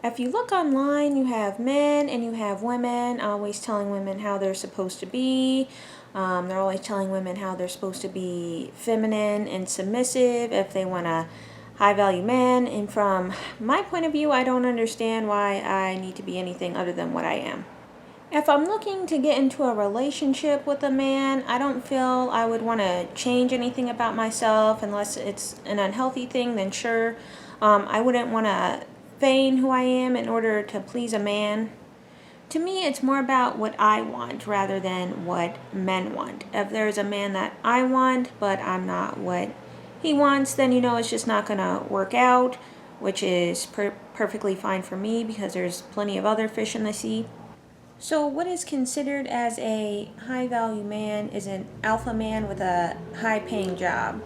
If you look online, you have men and you have women always telling women how they're supposed to be. They're always telling women how they're supposed to be feminine and submissive if they want a high value man. And from my point of view, I don't understand why I need to be anything other than what I am. If I'm looking to get into a relationship with a man, I don't feel I would want to change anything about myself unless it's an unhealthy thing, then sure. I wouldn't want to feign who I am in order to please a man. To me, it's more about what I want rather than what men want. If there's a man that I want, but I'm not what he wants, then it's just not going to work out, which is perfectly fine for me because there's plenty of other fish in the sea. So, what is considered as a high value man is an alpha man with a high paying job.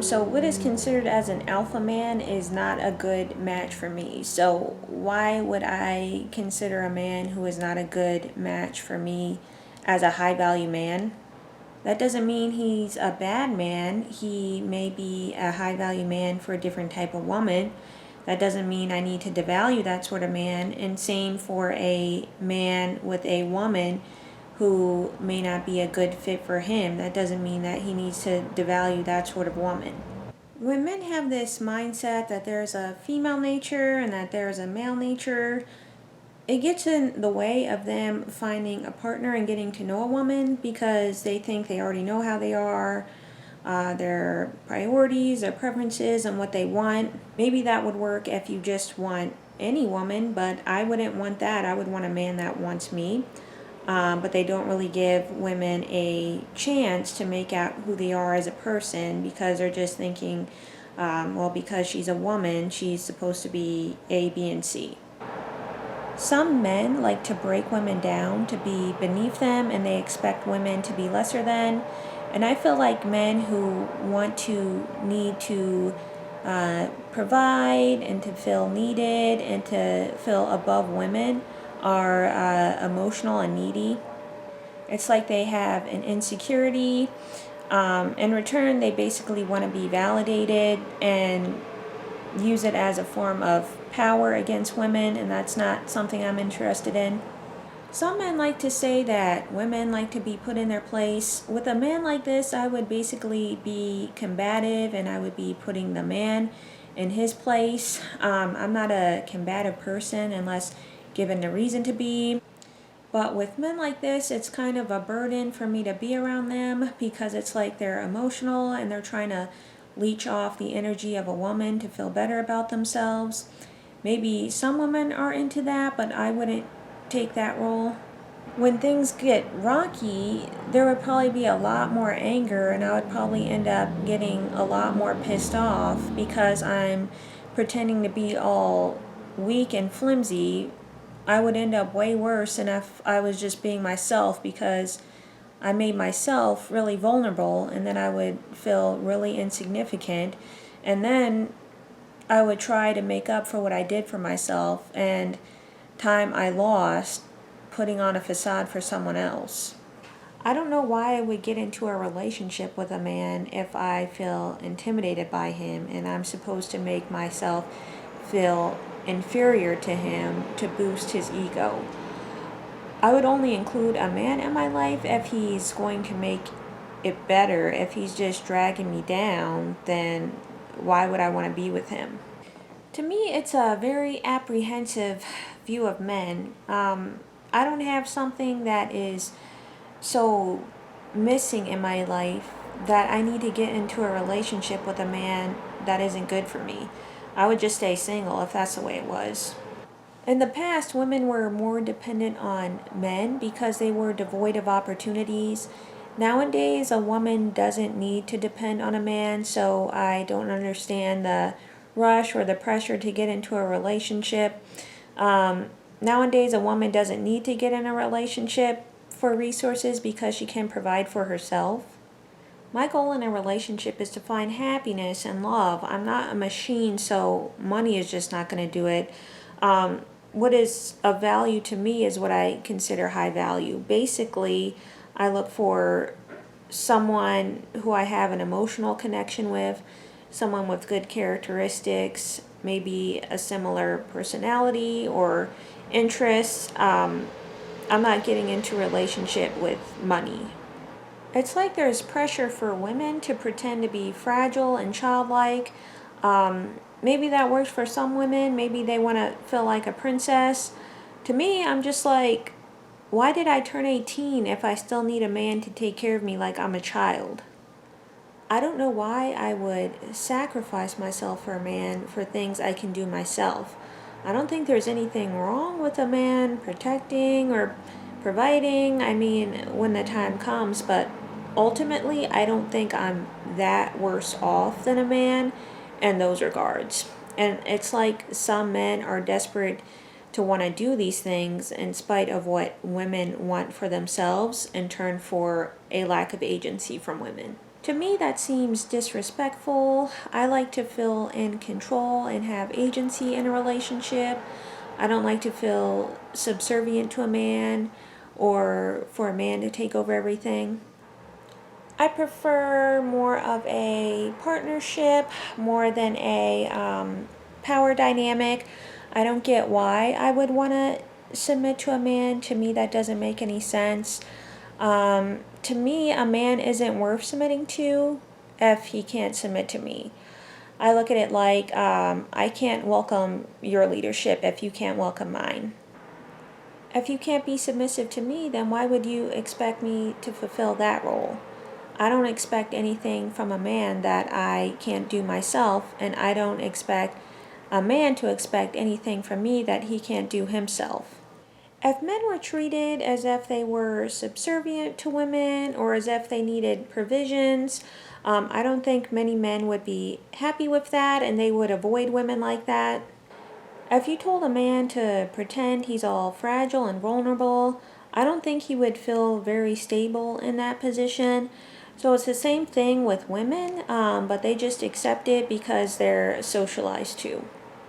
So, what is considered as an alpha man is not a good match for me. So, why would I consider a man who is not a good match for me as a high value man? That doesn't mean he's a bad man. He may be a high value man for a different type of woman. That doesn't mean I need to devalue that sort of man. And same for a man with a woman who may not be a good fit for him. That doesn't mean that he needs to devalue that sort of woman. When men have this mindset that there's a female nature and that there's a male nature, it gets in the way of them finding a partner and getting to know a woman because they think they already know how they are, their priorities, their preferences, and what they want. Maybe that would work if you just want any woman, but I wouldn't want that. I would want a man that wants me. But they don't really give women a chance to make out who they are as a person because they're just thinking, because she's a woman, she's supposed to be A, B, and C. Some men like to break women down to be beneath them and they expect women to be lesser than. And I feel like men who need to provide and to feel needed and to feel above women are emotional and needy. It's like they have an insecurity. In return, they basically want to be validated and use it as a form of power against women, and that's not something I'm interested in. Some men like to say that women like to be put in their place. With a man like this, I would basically be combative and I would be putting the man in his place. I'm not a combative person unless given the reason to be. But with men like this, it's kind of a burden for me to be around them because it's like they're emotional and they're trying to leech off the energy of a woman to feel better about themselves. Maybe some women are into that, but I wouldn't take that role. When things get rocky, there would probably be a lot more anger, and I would probably end up getting a lot more pissed off because I'm pretending to be all weak and flimsy. I would end up way worse than if I was just being myself because I made myself really vulnerable, and then I would feel really insignificant, and then I would try to make up for what I did for myself and time I lost putting on a facade for someone else. I don't know why I would get into a relationship with a man if I feel intimidated by him and I'm supposed to make myself feel inferior to him to boost his ego. I would only include a man in my life if he's going to make it better. If he's just dragging me down, then why would I want to be with him? To me, it's a very apprehensive view of men. I don't have something that is so missing in my life that I need to get into a relationship with a man that isn't good for me. I would just stay single if that's the way it was. In the past, women were more dependent on men because they were devoid of opportunities. Nowadays, a woman doesn't need to depend on a man, so I don't understand the rush or the pressure to get into a relationship. Nowadays, a woman doesn't need to get in a relationship for resources because she can provide for herself. My goal in a relationship is to find happiness and love. I'm not a machine, so money is just not going to do it. What is of value to me is what I consider high value. Basically, I look for someone who I have an emotional connection with, someone with good characteristics, maybe a similar personality or interests. I'm not getting into a relationship with money. It's like there's pressure for women to pretend to be fragile and childlike. Maybe that works for some women. Maybe they want to feel like a princess. To me, I'm just like, why did I turn 18 if I still need a man to take care of me like I'm a child? I don't know why I would sacrifice myself for a man for things I can do myself. I don't think there's anything wrong with a man protecting or providing, I mean, when the time comes, but ultimately, I don't think I'm that worse off than a man in those regards. And it's like some men are desperate to want to do these things in spite of what women want for themselves in turn for a lack of agency from women. To me, that seems disrespectful. I like to feel in control and have agency in a relationship. I don't like to feel subservient to a man or for a man to take over everything. I prefer more of a partnership more than a power dynamic. I don't get why I would want to submit to a man. To me, that doesn't make any sense. To me, a man isn't worth submitting to if he can't submit to me. I look at it like I can't welcome your leadership if you can't welcome mine. If you can't be submissive to me, then why would you expect me to fulfill that role? I don't expect anything from a man that I can't do myself, and I don't expect a man to expect anything from me that he can't do himself. If men were treated as if they were subservient to women or as if they needed provisions, I don't think many men would be happy with that and they would avoid women like that. If you told a man to pretend he's all fragile and vulnerable, I don't think he would feel very stable in that position. So it's the same thing with women, but they just accept it because they're socialized to.